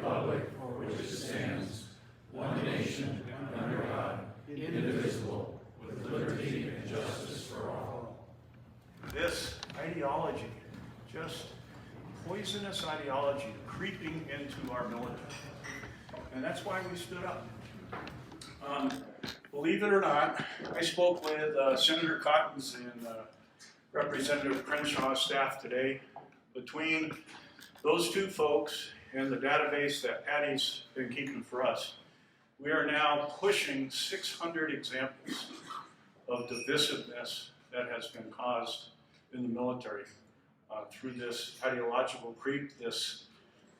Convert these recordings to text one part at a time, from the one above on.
republic for which it stands, one nation, under God, indivisible, with liberty and justice for all. This ideology, just poisonous ideology, creeping into our military. And that's why we stood up. Believe it or not, I spoke with Senator Cotton's and Representative Crenshaw's staff today. Between those two folks and the database that Patty's been keeping for us, we are now pushing 600 examples of divisiveness that has been caused in the military through this ideological creep, this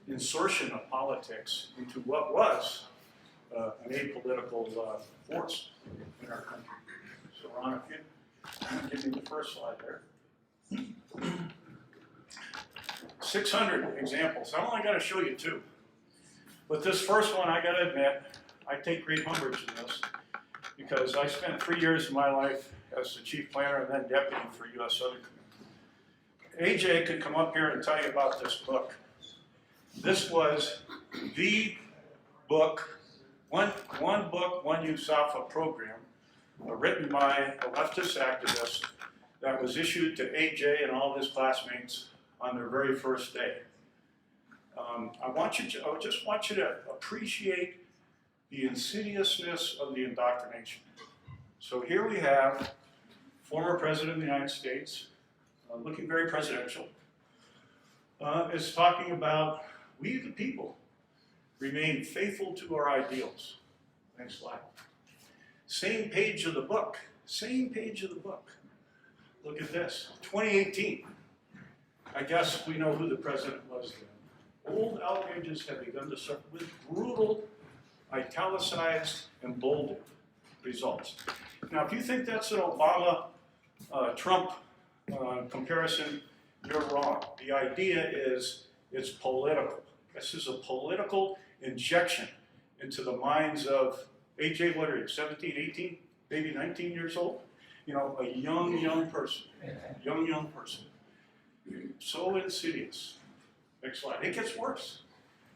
insertion of politics into what was an apolitical force in our country. So Ron, if you give me the first slide there. 600 examples. I'm only going to show you two. But this first one, I got to admit, I take great umbrage in this because I spent 3 years of my life as the chief planner and then deputy for U.S. Southern Command. AJ could come up here and tell you about this book. This was the book, one book, one USAF program, written by a leftist activist that was issued to AJ and all of his classmates on their very first day. I just want you to appreciate the insidiousness of the indoctrination. So here we have former President of the United States, looking very presidential, is talking about we the people remain faithful to our ideals. Next slide. Same page of the book, same page of the book. Look at this, 2018. I guess we know who the president was then. Old outrages have begun to suffer with brutal, italicized, and bolded results. Now, if you think that's an Obama-Trump comparison, you're wrong. The idea is it's political. This is a political injection into the minds of, AJ, what are you, 17, 18, maybe 19 years old? You know, a young person, young person. So insidious. Next slide. It gets worse.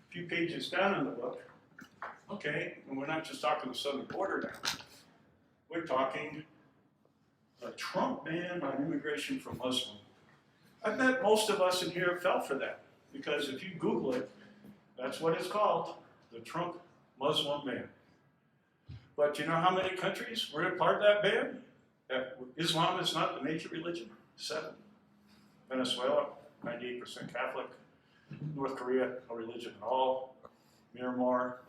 A few pages down in the book. Okay, and we're not just talking the southern border now. We're talking a Trump ban on immigration for Muslims. I bet most of us in here fell for that, because if you Google it, that's what it's called, the Trump Muslim ban. But you know how many countries were a part of that ban? Islam is not the major religion? 7. Venezuela, 98% Catholic. North Korea, no religion at all. Myanmar,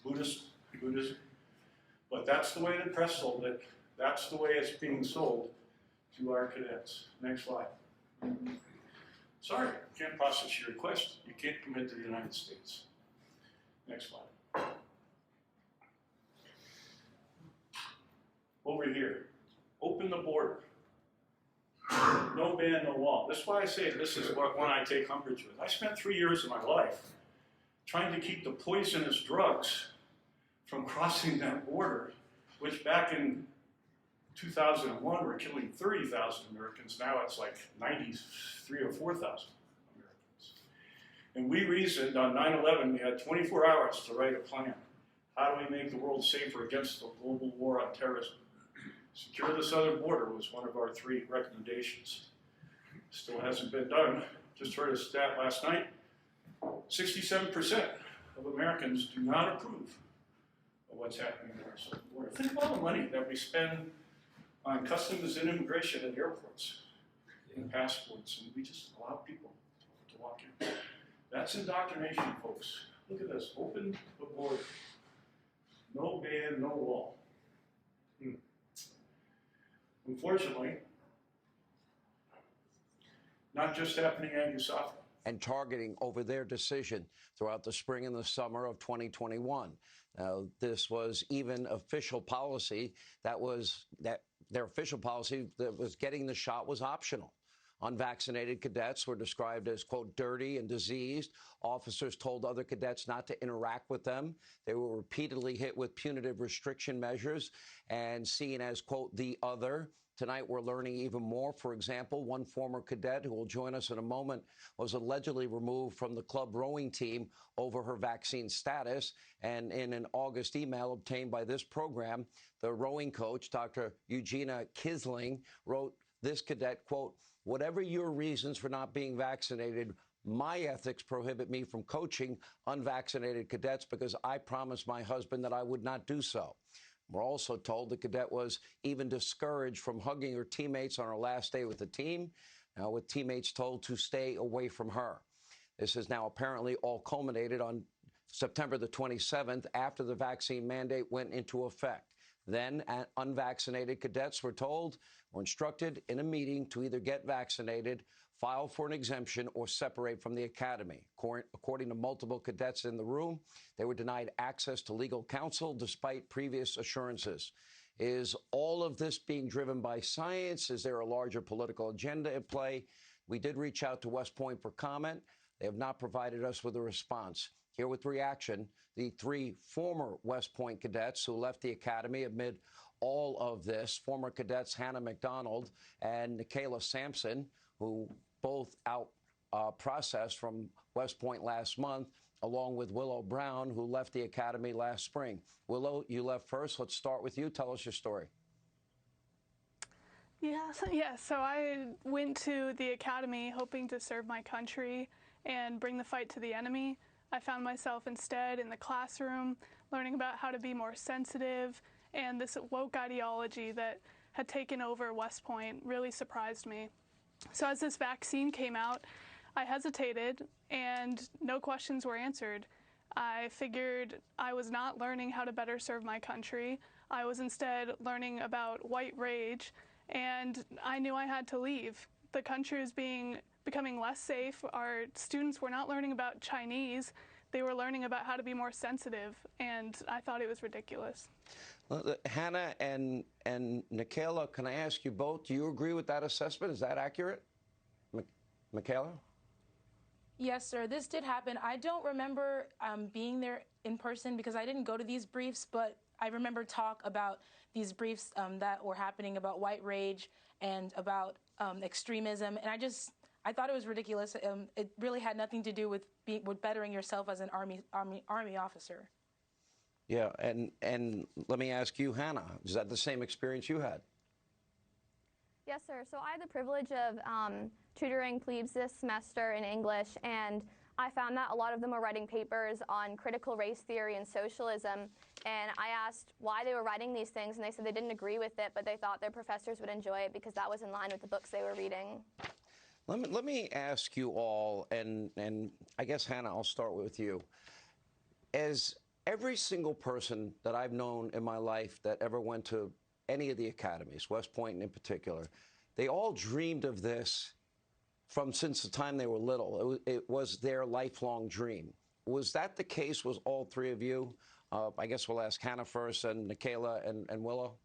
Buddhism. But that's the way the press sold it. That's the way it's being sold to our cadets. Next slide. Sorry, can't process your request. You can't commit to the United States. Next slide. Over here, open the border. No ban, no wall. That's why I say this is one I take umbrage with. I spent 3 years of my life trying to keep the poisonous drugs from crossing that border, which back in 2001 were killing 30,000 Americans. Now it's like 93 or 4,000 Americans. And we reasoned on 9/11, we had 24 hours to write a plan. How do we make the world safer against the global war on terrorism? Secure the southern border was one of our 3 recommendations. Still hasn't been done. Just heard a stat last night. 67% of Americans do not approve of what's happening in our southern border. Think of all the money that we spend on customs and immigration at airports, and passports, and we just allow people to walk in. That's indoctrination, folks. Look at this. Open the border. No ban, no wall. Unfortunately, not just happening at USAF. And targeting over their decision throughout the spring and the summer of 2021. Now, this was even official policy that their official policy that was getting the shot was optional. Unvaccinated cadets were described as, quote, dirty and diseased. Officers told other cadets not to interact with them. They were repeatedly hit with punitive restriction measures and seen as, quote, the other. Tonight, we're learning even more. For example, one former cadet who will join us in a moment was allegedly removed from the club rowing team over her vaccine status. And in an August email obtained by this program, the rowing coach, Dr. Eugenia Kisling, wrote this cadet, quote, "Whatever your reasons for not being vaccinated, my ethics prohibit me from coaching unvaccinated cadets because I promised my husband that I would not do so." We're also told the cadet was even discouraged from hugging her teammates on her last day with the team, with teammates told to stay away from her. This is now apparently all culminated on September the 27th after the vaccine mandate went into effect. Then unvaccinated cadets were instructed in a meeting to either get vaccinated, file for an exemption, or separate from the academy. According to multiple cadets in the room, they were denied access to legal counsel despite previous assurances. Is all of this being driven by science? Is there a larger political agenda at play? We did reach out to West Point for comment. They have not provided us with a response. Here with reaction, the three former West Point cadets who left the academy amid all of this, former cadets Hannah McDonald and Nikayla Sampson, who both out processed from West Point last month, along with Willow Brown, who left the academy last spring. Willow, you left first. Let's start with you. Tell us your story. So I went to the academy hoping to serve my country and bring the fight to the enemy. I found myself instead in the classroom learning about how to be more sensitive, and this woke ideology that had taken over West Point really surprised me. So as this vaccine came out, I hesitated and no questions were answered. I figured I was not learning how to better serve my country. I was instead learning about white rage, and I knew I had to leave. The country was becoming less safe. Our students were not learning about Chinese. They were learning about how to be more sensitive, and I thought it was ridiculous. Hannah and Nikayla, can I ask you both, do you agree with that assessment? Is that accurate? Nikayla? Yes, sir. This did happen. I don't remember being there in person because I didn't go to these briefs, but I remember talk about these briefs that were happening about white rage and about extremism, and I thought it was ridiculous. It really had nothing to do with bettering yourself as an army officer. Yeah, and let me ask you, Hannah, is that the same experience you had? Yes, sir. So I had the privilege of tutoring plebes this semester in English, and I found that a lot of them were writing papers on critical race theory and socialism, and I asked why they were writing these things, and they said they didn't agree with it, but they thought their professors would enjoy it because that was in line with the books they were reading. Let me ask you all, and I guess, Hannah, I'll start with you. As every single person that I've known in my life that ever went to any of the academies, West Point in particular, they all dreamed of this since the time they were little. It was their lifelong dream. Was that the case with all three of you? I guess we'll ask Hannah first, and Nikayla and Willow.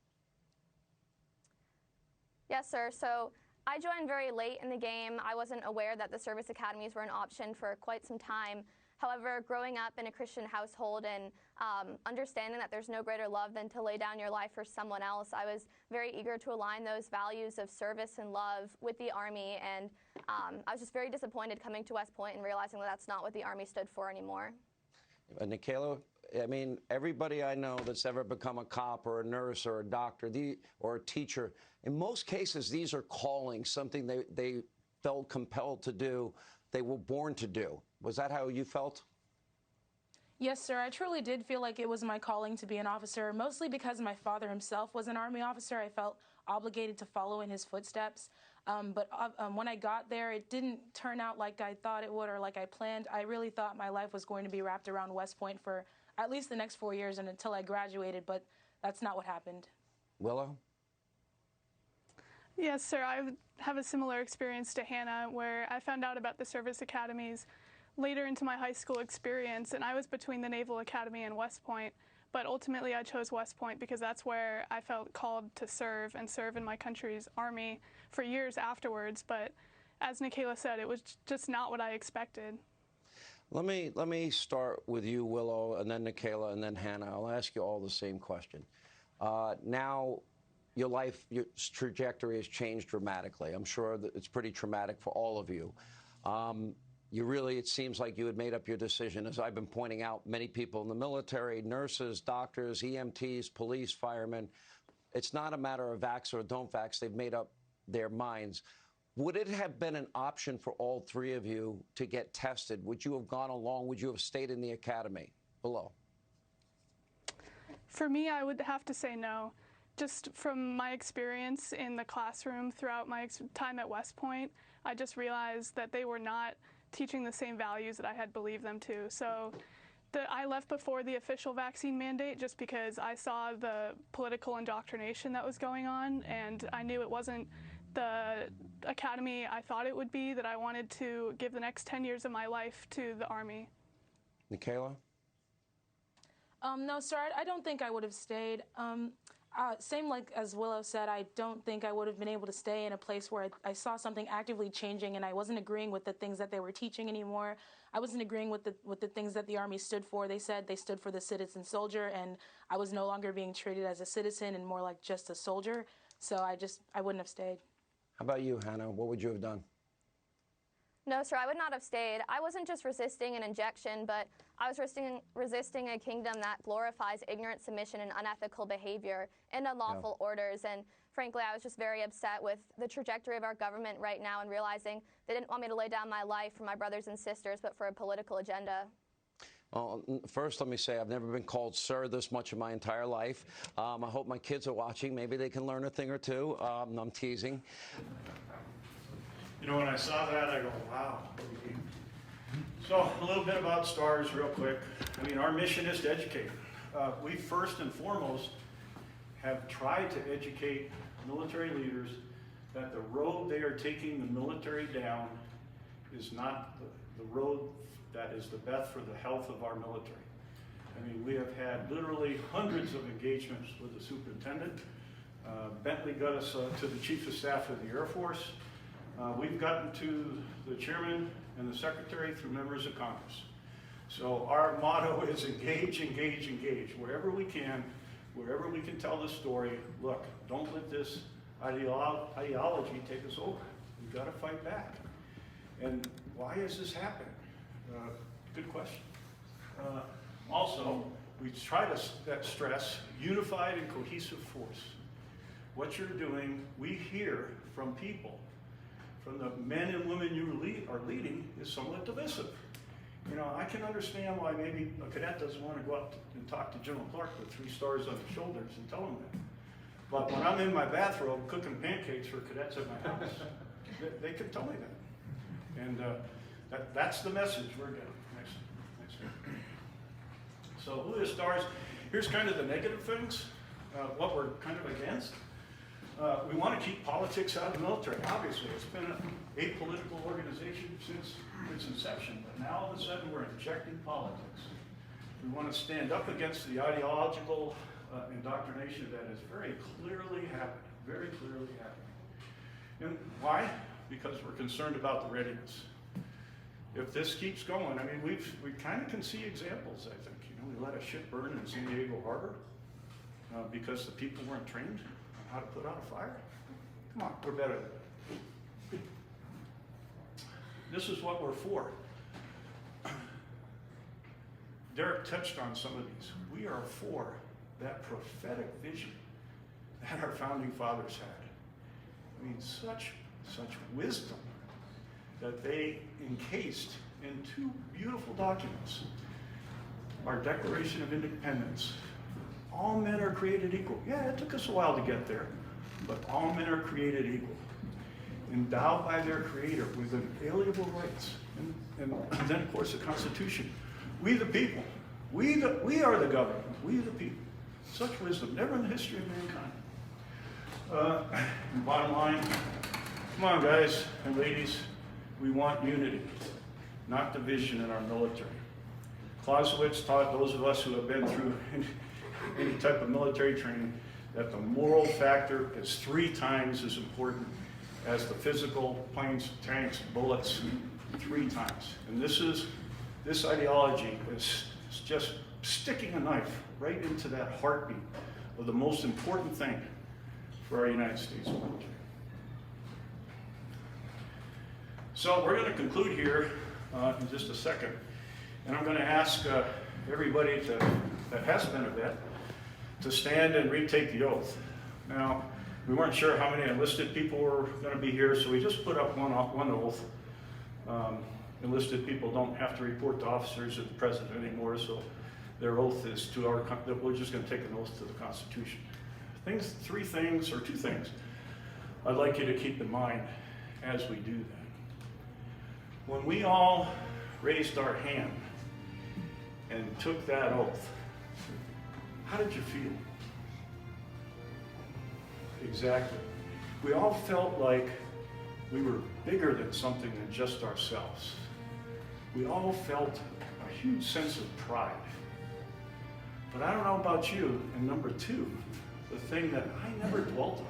Yes, sir. So I joined very late in the game. I wasn't aware that the service academies were an option for quite some time. However, growing up in a Christian household and understanding that there's no greater love than to lay down your life for someone else, I was very eager to align those values of service and love with the Army, and I was just very disappointed coming to West Point and realizing that that's not what the Army stood for anymore. Nikayla, I mean, everybody I know that's ever become a cop or a nurse or a doctor or a teacher, in most cases, these are callings, something they felt compelled to do, they were born to do. Was that how you felt? Yes, sir. I truly did feel like it was my calling to be an officer, mostly because my father himself was an Army officer. I felt obligated to follow in his footsteps. But when I got there, it didn't turn out like I thought it would or like I planned. I really thought my life was going to be wrapped around West Point for at least the next 4 years and until I graduated, but that's not what happened. Willow? Yes, sir. I have a similar experience to Hannah, where I found out about the service academies later into my high school experience, and I was between the Naval Academy and West Point, but ultimately I chose West Point because that's where I felt called to serve in my country's Army for years afterwards. But as Nikayla said, it was just not what I expected. Let me start with you, Willow, and then Nikayla, and then Hannah. I'll ask you all the same question. Now, your life, your trajectory has changed dramatically. I'm sure that it's pretty traumatic for all of you. You really, it seems like you had made up your decision. As I've been pointing out, many people in the military, nurses, doctors, EMTs, police, firemen, it's not a matter of vax or don't vax. They've made up their minds. Would it have been an option for all three of you to get tested? Would you have gone along? Would you have stayed in the academy? Below. For me, I would have to say no. Just from my experience in the classroom throughout my time at West Point, I just realized that they were not teaching the same values that I had believed them to. So I left before the official vaccine mandate just because I saw the political indoctrination that was going on, and I knew it wasn't the academy I thought it would be, that I wanted to give the next 10 years of my life to the Army. Michaela? No, sir, I don't think I would have stayed. Same like as Willow said, I don't think I would have been able to stay in a place where I saw something actively changing and I wasn't agreeing with the things that they were teaching anymore. I wasn't agreeing with the things that the Army stood for. They said they stood for the citizen soldier, and I was no longer being treated as a citizen and more like just a soldier. So I wouldn't have stayed. How about you, Hannah? What would you have done? No, sir, I would not have stayed. I wasn't just resisting an injection, but I was resisting a kingdom that glorifies ignorant submission and unethical behavior and unlawful orders. And frankly, I was just very upset with the trajectory of our government right now and realizing they didn't want me to lay down my life for my brothers and sisters, but for a political agenda. Well, first, let me say I've never been called sir this much in my entire life. I hope my kids are watching. Maybe they can learn a thing or two. I'm teasing. You know, when I saw that, I go, wow. So a little bit about STARS real quick. I mean, our mission is to educate. We first and foremost have tried to educate military leaders that the road they are taking the military down is not the road that is the best for the health of our military. I mean, we have had literally hundreds of engagements with the superintendent. Bentley got us to the Chief of Staff of the Air Force. We've gotten to the chairman and the secretary through members of Congress. So our motto is engage, engage, engage. Wherever we can tell the story, look, don't let this ideology take us over. We've got to fight back. And why is this happening? Good question. Also, we try to stress unified and cohesive force. What you're doing, we hear from people, from the men and women you are leading, is somewhat divisive. You know, I can understand why maybe a cadet doesn't want to go up and talk to General Clark with 3 stars on his shoulders and tell him that. But when I'm in my bathrobe cooking pancakes for cadets at my house, they can tell me that. And that's the message we're getting. Next. So who is STARS? Here's kind of the negative things, what we're kind of against. We want to keep politics out of the military. Obviously, it's been an apolitical organization since its inception, but now all of a sudden we're injecting politics. We want to stand up against the ideological indoctrination that is very clearly happening, And why? Because we're concerned about the readiness. If this keeps going, I mean, we kind of can see examples, I think. You know, we let a ship burn in San Diego Harbor because the people weren't trained how to put out a fire? Come on, we're better than that. This is what we're for. Derek touched on some of these. We are for that prophetic vision that our founding fathers had. I mean, such wisdom that they encased in 2 beautiful documents. Our Declaration of Independence. All men are created equal. Yeah, it took us a while to get there, but all men are created equal, endowed by their Creator with inalienable rights. And then, of course, the Constitution. We the people. We are the government. We the people. Such wisdom, never in the history of mankind. Bottom line, come on, guys and ladies, we want unity, not division in our military. Clausewitz taught those of us who have been through any type of military training that the moral factor is 3 times as important as the physical, planes, tanks, bullets, 3 times. And this ideology is just sticking a knife right into that heartbeat of the most important thing for our United States military. So we're going to conclude here in just a second, and I'm going to ask everybody that has been a vet to stand and retake the oath. Now, we weren't sure how many enlisted people were going to be here, so we just put up one oath. Enlisted people don't have to report to officers or the president anymore, so their oath is to we're just going to take an oath to the Constitution. Two things I'd like you to keep in mind as we do that. When we all raised our hand and took that oath, how did you feel? Exactly. We all felt like we were bigger than something than just ourselves. We all felt a huge sense of pride. But I don't know about you, and number two, the thing that I never dwelt on.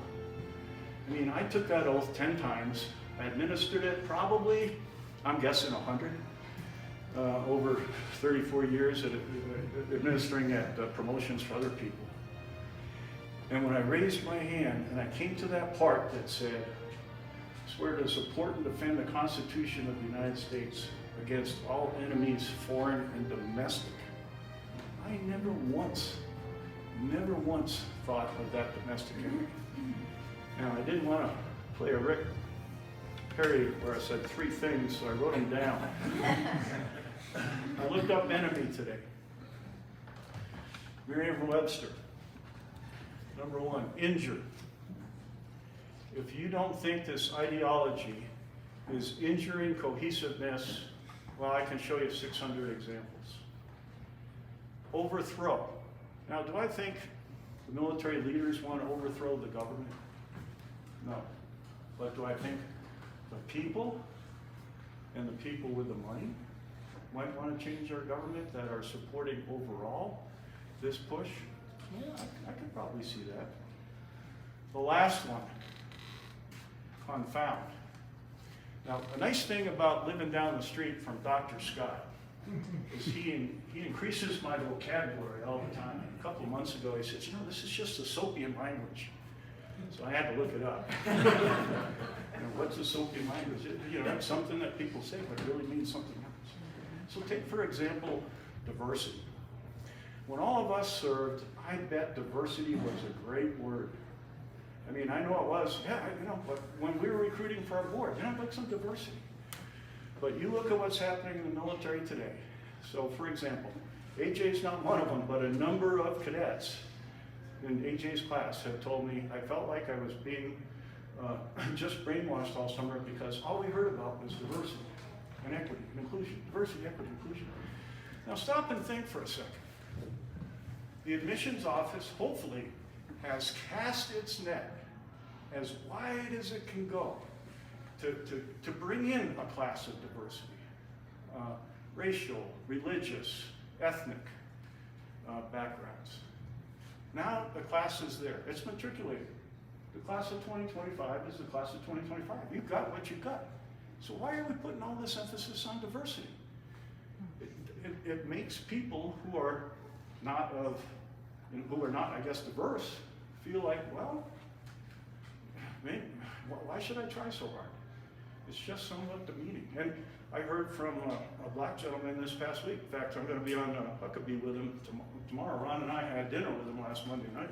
I mean, I took that oath 10 times. I administered it probably, I'm guessing 100, over 34 years at administering at promotions for other people. And when I raised my hand and I came to that part that said, swear to support and defend the Constitution of the United States against all enemies, foreign and domestic, I never once thought of that domestic enemy. Now, I didn't want to play a Rick Perry where I said 3 things, so I wrote them down. I looked up enemy today. Merriam-Webster. Number 1, injure. If you don't think this ideology is injuring cohesiveness, well, I can show you 600 examples. Overthrow. Now, do I think the military leaders want to overthrow the government? No. But do I think the people and the people with the money might want to change our government that are supporting overall this push? Yeah, I could probably see that. The last one, confound. Now, the nice thing about living down the street from Dr. Scott is he increases my vocabulary all the time. A couple of months ago, he said, you know, this is just a Sopian language. So I had to look it up. What's a Sopian language? You know, it's something that people say, but it really means something else. So take, for example, diversity. When all of us served, I bet diversity was a great word. I mean, I know it was, yeah, you know, but when we were recruiting for our board, you know, like some diversity. But you look at what's happening in the military today. So, for example, AJ's not one of them, but a number of cadets in AJ's class have told me I felt like I was being just brainwashed all summer because all we heard about was diversity and equity and inclusion. Diversity, equity, inclusion. Now stop and think for a second. The admissions office, hopefully, has cast its net as wide as it can go to bring in a class of diversity. Racial, religious, ethnic backgrounds. Now the class is there. It's matriculated. The class of 2025 is the class of 2025. You've got what you've got. So why are we putting all this emphasis on diversity? It makes people who are not, I guess, diverse, feel like, well, maybe, why should I try so hard? It's just somewhat demeaning. And I heard from a black gentleman this past week. In fact, I'm going to be on Huckabee with him tomorrow. Ron and I had dinner with him last Monday night.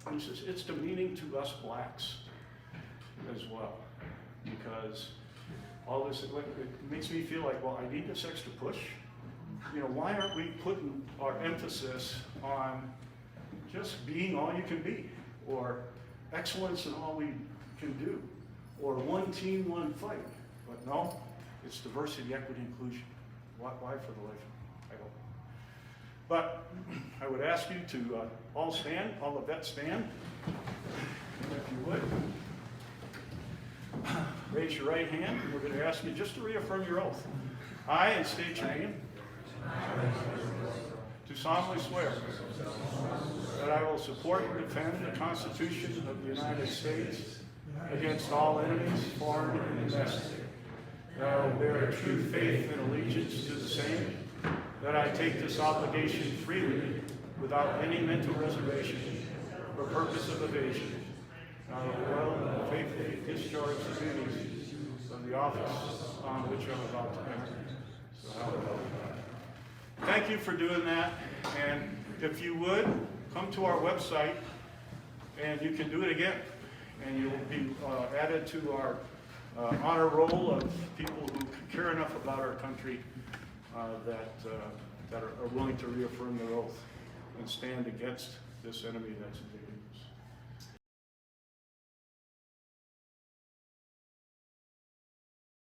And he says, it's demeaning to us blacks as well. Because all this, it makes me feel like, well, I need this extra push. You know, why aren't we putting our emphasis on just being all you can be, or excellence in all we can do, or one team, one fight? But no, it's diversity, equity, inclusion. Why for the life of me? I hope. But I would ask you to all stand, all the vets stand, if you would. Raise your right hand, and we're going to ask you just to reaffirm your oath. I, and state your name, do solemnly swear that I will support and defend the Constitution of the United States against all enemies, foreign and domestic, that I will bear true faith and allegiance to the same, that I take this obligation freely without any mental reservation or purpose of evasion, and I will well and faithfully discharge the duties of the office on which I'm about to enter. So help me God. Thank you for doing that, and if you would, come to our website, and you can do it again, and you will be added to our honor roll of people who care enough about our country that are willing to reaffirm their oath and stand against this enemy that's invading.